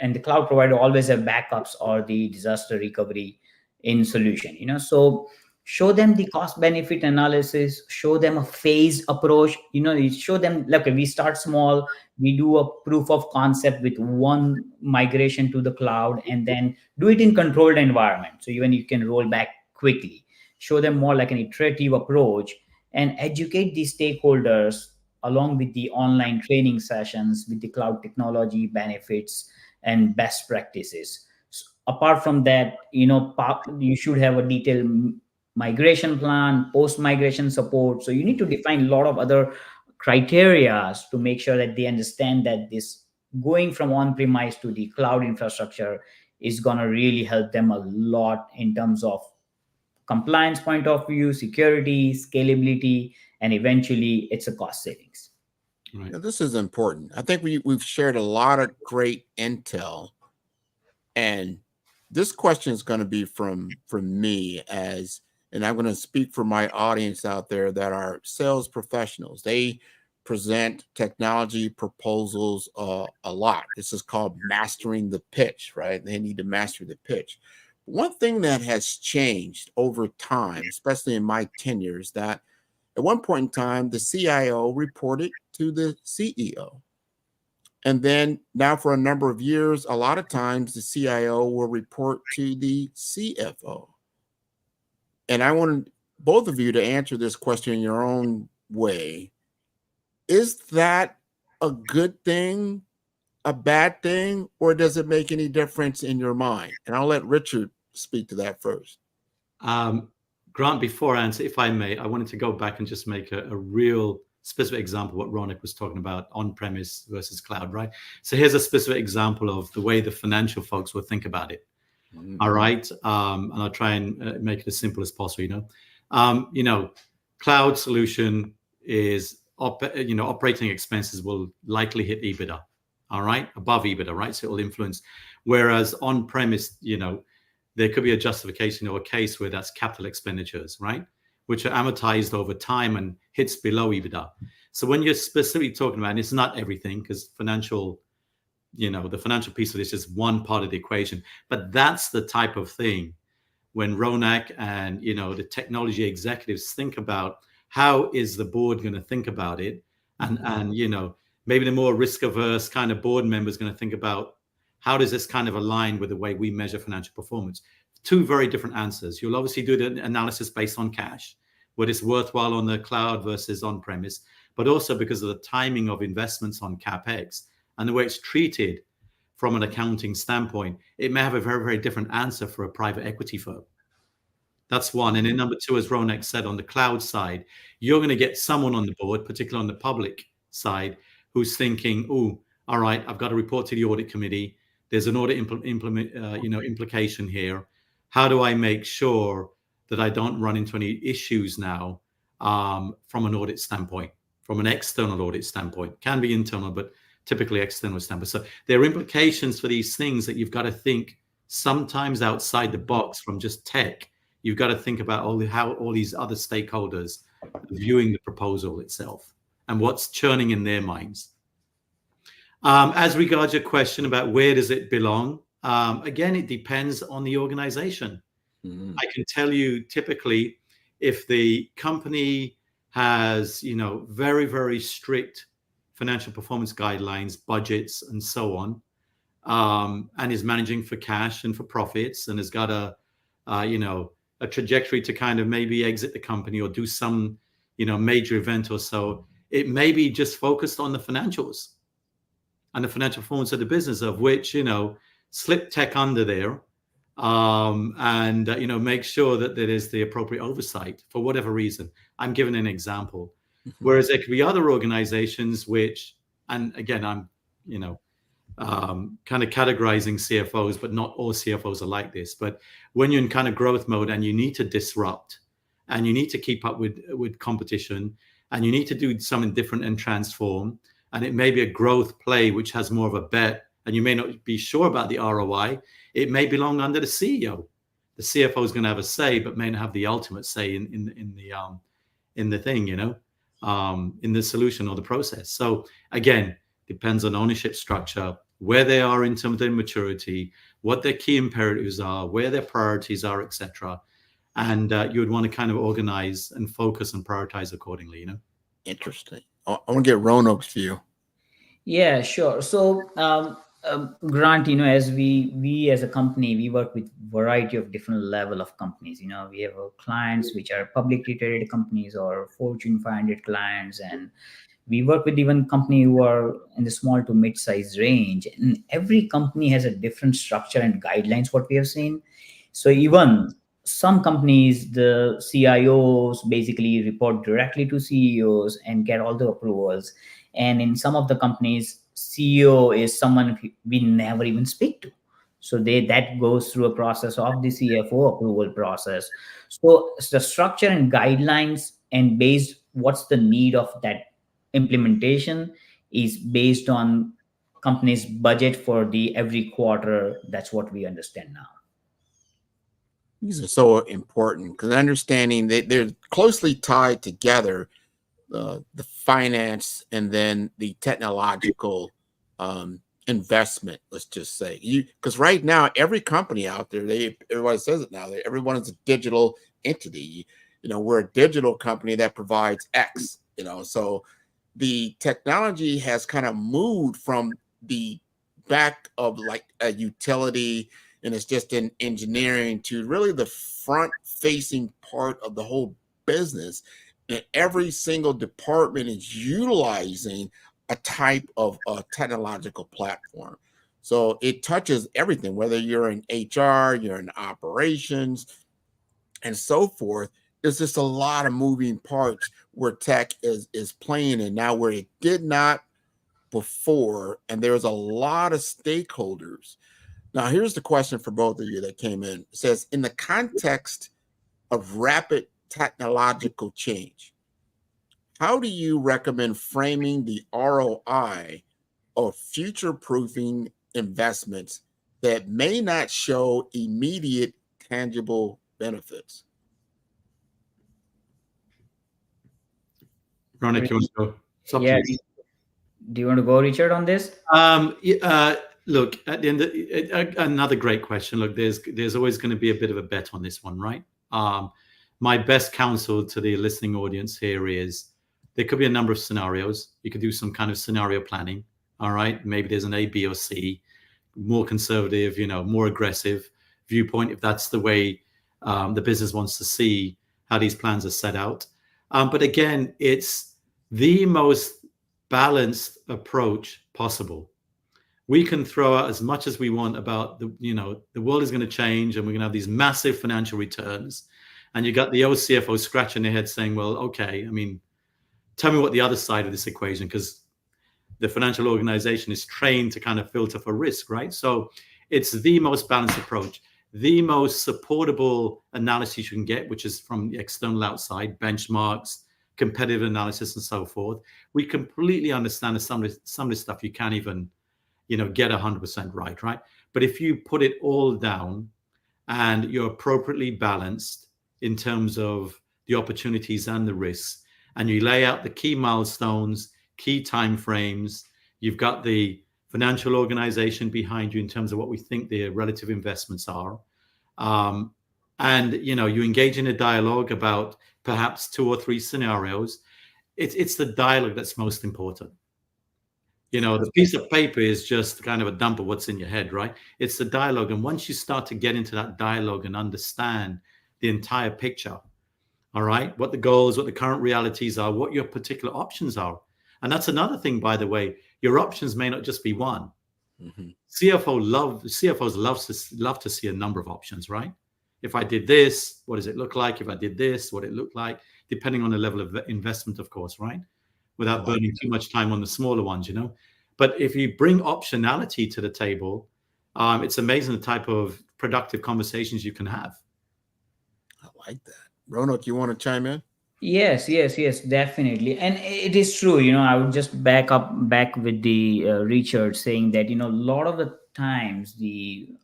And the cloud provider always have backups or the disaster recovery in solution, you know. So show them the cost benefit analysis, show them a phased approach. You know, you show them, look, we start small, we do a proof of concept with one migration to the cloud, and then do it in controlled environment, so even you can roll back quickly. Show them more like an iterative approach, and educate the stakeholders along with the online training sessions with the cloud technology benefits and best practices. apart from that, you should have a detailed migration plan, post migration support. So you need to define a lot of other criteria to make sure that they understand that this going from on premise to the cloud infrastructure is going to really help them a lot in terms of compliance point of view, security, scalability, and eventually it's a cost savings. Right. Now, this is important. I think we've shared a lot of great intel, and this question is going to be from me and I'm going to speak for my audience out there that are sales professionals. They present technology proposals a lot. This is called mastering the pitch, right? They need to master the pitch. One thing that has changed over time, especially in my tenure, is that at one point in time, the CIO reported to the CEO. And then now for a number of years, a lot of times the CIO will report to the CFO. And I want both of you to answer this question in your own way. Is that a good thing, a bad thing, or does it make any difference in your mind? And I'll let Richard speak to that first. Grant, before I answer, if I may, I wanted to go back and just make a real specific example of what Ronak was talking about, on-premise versus cloud, right? So here's a specific example of the way the financial folks would think about it. Mm-hmm. All right. And I'll try and make it as simple as possible, cloud solution is, operating expenses will likely hit EBITDA, all right, above EBITDA, right? So it will influence. Whereas on-premise, there could be a justification or a case where that's capital expenditures, right, which are amortized over time and hits below EBITDA. So when you're specifically talking about, and it's not everything, because financial, the financial piece of this is one part of the equation, but that's the type of thing when Ronak and, the technology executives think about how is the board going to think about it? And maybe the more risk averse kind of board member is going to think about how does this kind of align with the way we measure financial performance? Two very different answers. You'll obviously do the analysis based on cash, what is worthwhile on the cloud versus on-premise, but also because of the timing of investments on CapEx and the way it's treated from an accounting standpoint, it may have a very, very different answer for a private equity firm. That's one. And then number two, as Ronak said, on the cloud side, you're going to get someone on the board, particularly on the public side, who's thinking, oh, all right, I've got to report to the audit committee. There's an audit implication here. How do I make sure that I don't run into any issues now from an audit standpoint, from an external audit standpoint? Can be internal, but typically external standpoint. So there are implications for these things that you've got to think sometimes outside the box from just tech. You've got to think about how all these other stakeholders are viewing the proposal itself and what's churning in their minds. As regards your question about where does it belong, again, it depends on the organization. Mm-hmm. I can tell you typically if the company has, very, very strict financial performance guidelines, budgets, and so on, and is managing for cash and for profits and has got a trajectory to kind of maybe exit the company or do some, major event or so, it may be just focused on the financials and the financial performance of the business, of which, slip tech under there and, make sure that there is the appropriate oversight for whatever reason. I'm giving an example. Mm-hmm. Whereas there could be other organizations which, and again, I'm, kind of categorizing CFOs, but not all CFOs are like this. But when you're in kind of growth mode and you need to disrupt and you need to keep up with competition and you need to do something different and transform, and it may be a growth play which has more of a bet, and you may not be sure about the ROI, it may belong under the CEO. The CFO is going to have a say, but may not have the ultimate say in the thing, in the solution or the process. So again, depends on ownership structure, where they are in terms of their maturity, what their key imperatives are, where their priorities are, etc. And you would want to kind of organize and focus and prioritize accordingly, Interesting. I want to get Ronak's view. Yeah, sure. So, Grant, as we as a company, we work with variety of different level of companies. We have clients which are publicly traded companies or Fortune 500 clients, and We work with even company who are in the small to mid-size range, and every company has a different structure and guidelines, what we have seen. So even some companies, the CIOs basically report directly to CEOs and get all the approvals. And in some of the companies, CEO is someone we never even speak to. So that goes through a process of the CFO approval process. So it's the structure and guidelines, and based what's the need of that implementation is based on company's budget for the every quarter. That's what we understand now. These are so important because understanding that they're closely tied together, the finance and then the technological investment. Let's just say because right now every company out there, everybody says it now. Everyone is a digital entity. We're a digital company that provides X. So the technology has kind of moved from the back of like a utility and it's just in engineering to really the front facing part of the whole business. And every single department is utilizing a type of a technological platform. So it touches everything, whether you're in HR, you're in operations, and so forth. There's just a lot of moving parts where tech is playing in now where it did not before. And there's a lot of stakeholders. Now, here's the question for both of you that came in. It says, in the context of rapid technological change, how do you recommend framing the ROI of future-proofing investments that may not show immediate tangible benefits? Ronak, you want to go? Yeah. Do you want to go, Richard, on this? Look, at the end, another great question. Look, there's always going to be a bit of a bet on this one, right? My best counsel to the listening audience here is there could be a number of scenarios. You could do some kind of scenario planning. All right, maybe there's an A, B, or C, more conservative, more aggressive viewpoint if that's the way the business wants to see how these plans are set out. But again, it's the most balanced approach possible. We can throw out as much as we want about the world is going to change and we're going to have these massive financial returns. And you got the old CFO scratching their head saying, well, okay, tell me what the other side of this equation, because the financial organization is trained to kind of filter for risk, right? So it's the most balanced approach, the most supportable analysis you can get, which is from the external outside, benchmarks, competitive analysis, and so forth. We completely understand that some of this stuff you can't even get 100% right? But if you put it all down and you're appropriately balanced in terms of the opportunities and the risks, and you lay out the key milestones, key timeframes, you've got the financial organization behind you in terms of what we think the relative investments are, and you engage in a dialogue about perhaps 2 or 3 scenarios. It's the dialogue that's most important. The piece of paper is just kind of a dump of what's in your head, right? It's the dialogue. And once you start to get into that dialogue and understand the entire picture, all right, what the goals, what the current realities are, what your particular options are. And that's another thing, by the way, your options may not just be one. Mm-hmm. CFOs love to see a number of options, right? If I did this, what does it look like? If I did this, what it looked like, depending on the level of investment, of course, right? Without burning too much time on the smaller ones, But if you bring optionality to the table, it's amazing the type of productive conversations you can have. I like that. Ronak, you want to chime in? Yes, definitely. And it is true, I would just back with the Richard saying that, a lot of the times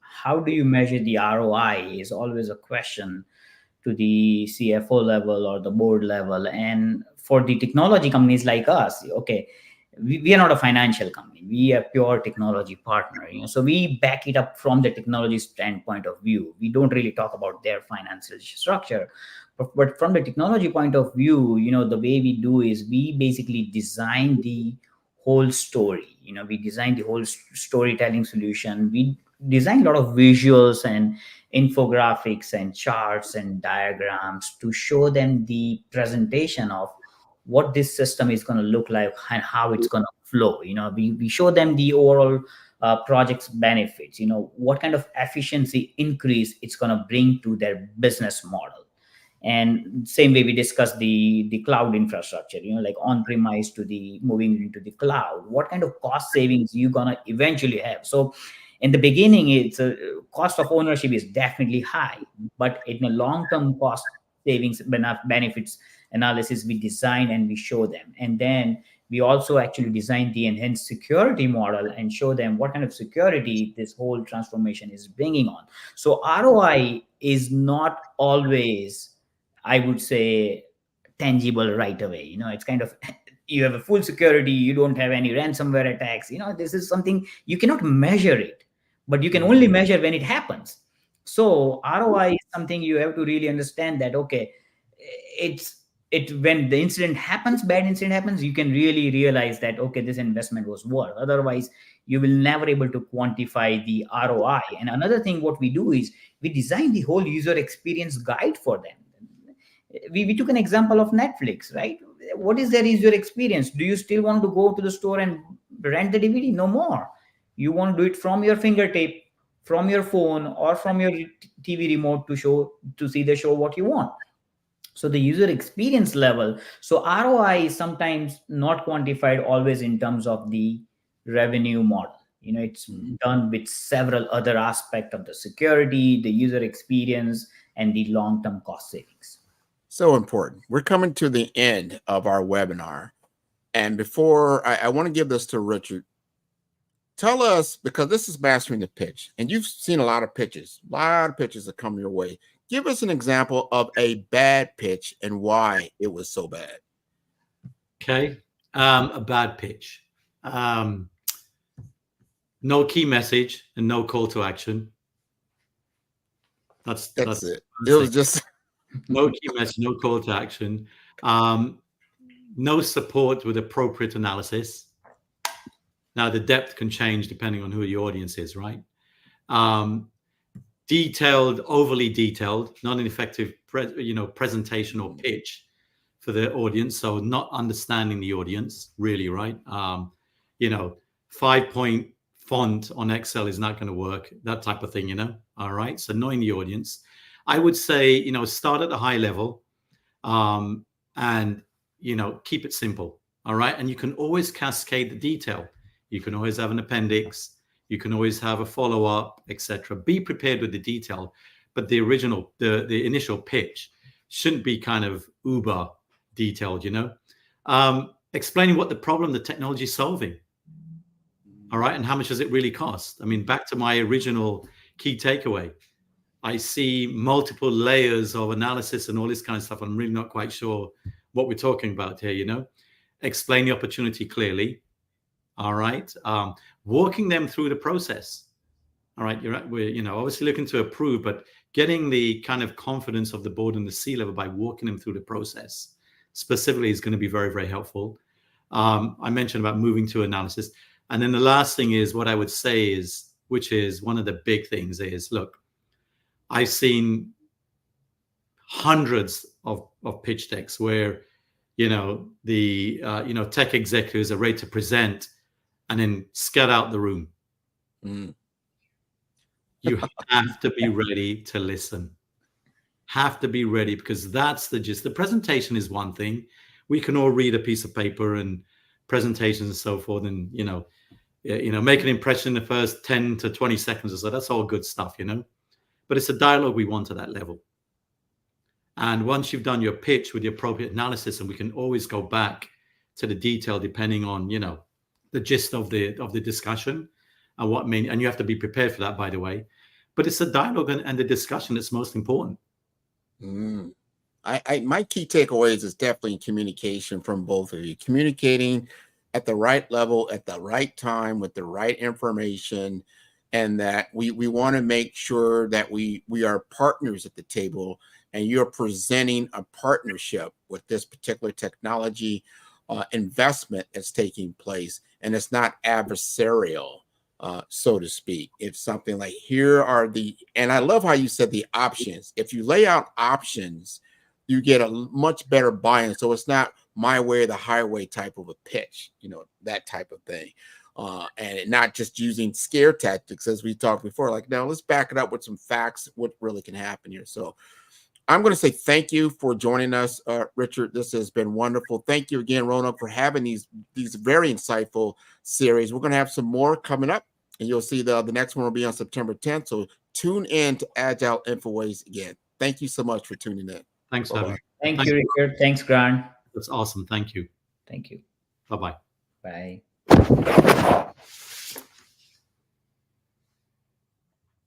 how do you measure the ROI is always a question to the CFO level or the board level. And for the technology companies like us, okay, we are not a financial company. We are pure technology partner. So we back it up from the technology standpoint of view. We don't really talk about their financial structure. But from the technology point of view, the way we do is we basically design the whole story. We design the whole storytelling solution. We design a lot of visuals and infographics and charts and diagrams to show them the presentation of what this system is going to look like and how it's going to flow. We show them the overall project's benefits, what kind of efficiency increase it's going to bring to their business model. And same way we discuss the cloud infrastructure, like on-premise to the moving into the cloud, what kind of cost savings you're going to eventually have. So in the beginning, it's a cost of ownership is definitely high, but in a long-term cost savings benefits analysis, we design and we show them. And then we also actually design the enhanced security model and show them what kind of security this whole transformation is bringing on. So ROI is not always, I would say, tangible right away. It's kind of you have a full security, you don't have any ransomware attacks. This is something you cannot measure it, but you can only measure when it happens. So ROI is something you have to really understand that, okay, when the incident happens, bad incident happens, you can really realize that, okay, this investment was worth. Otherwise, you will never able to quantify the ROI. And another thing, what we do is we design the whole user experience guide for them. We took an example of Netflix, right? What is their user experience? Do you still want to go to the store and rent the DVD? No more. You want to do it from your fingertip, from your phone, or from your TV remote to see the show what you want. So the user experience level. So ROI is sometimes not quantified always in terms of the revenue model. It's done with several other aspects of the security, the user experience, and the long-term cost savings. So important. We're coming to the end of our webinar. And before I want to give this to Richard, tell us, because this is mastering the pitch, and you've seen a lot of pitches that come your way. Give us an example of a bad pitch and why it was so bad. Okay. A bad pitch. No key message and no call to action. That's it. It was just no key message, no call to action. No support with appropriate analysis. Now, the depth can change depending on who your audience is, right? Detailed, overly detailed, not an effective, presentation or pitch for the audience. So not understanding the audience really, right? 5-point font on Excel is not going to work, that type of thing, all right? So knowing the audience, I would say, start at a high level and, keep it simple, all right? And you can always cascade the detail. You can always have an appendix. You can always have a follow-up, etc. Be prepared with the detail, but the initial pitch shouldn't be kind of uber detailed, explaining what the problem the technology is solving, all right, and how much does it really cost? I mean, back to my original key takeaway, I see multiple layers of analysis and all this kind of stuff. I'm really not quite sure what we're talking about here, Explain the opportunity clearly. All right. Walking them through the process. All right. We're obviously looking to approve, but getting the kind of confidence of the board and the C-level by walking them through the process specifically is going to be very, very helpful. I mentioned about moving to analysis. And then the last thing is what I would say is, which is one of the big things is, look, I've seen hundreds of pitch decks where, the tech executives are ready to present and then scat out the room. You have to be ready to listen. Have to be ready, because that's the gist. The presentation is one thing. We can all read a piece of paper and presentations and so forth, and make an impression in the first 10 to 20 seconds or so. That's all good stuff, But it's a dialogue we want at that level. And once you've done your pitch with the appropriate analysis, and we can always go back to the detail depending on, the gist of the discussion and and you have to be prepared for that, by the way. But it's the dialogue and the discussion that's most important. My key takeaways is definitely communication from both of you. Communicating at the right level, at the right time, with the right information, and that we want to make sure that we are partners at the table, and you're presenting a partnership with this particular technology investment that's taking place, and it's not adversarial, so to speak. It's something like, here are and I love how you said the options. If you lay out options, you get a much better buy-in. So it's not my way or the highway type of a pitch, that type of thing. And not just using scare tactics, as we talked before. Like, now let's back it up with some facts, what really can happen here. So I'm going to say thank you for joining us, Richard. This has been wonderful. Thank you again, Ronak, for having these very insightful series. We're going to have some more coming up, and you'll see the next one will be on September 10th. So tune in to Agile InfoWays again. Thank you so much for tuning in. Thanks, Bye-bye. Evan. Thank you, Richard. Thanks, Grant. That's awesome. Thank you. Thank you. Bye-bye. Bye.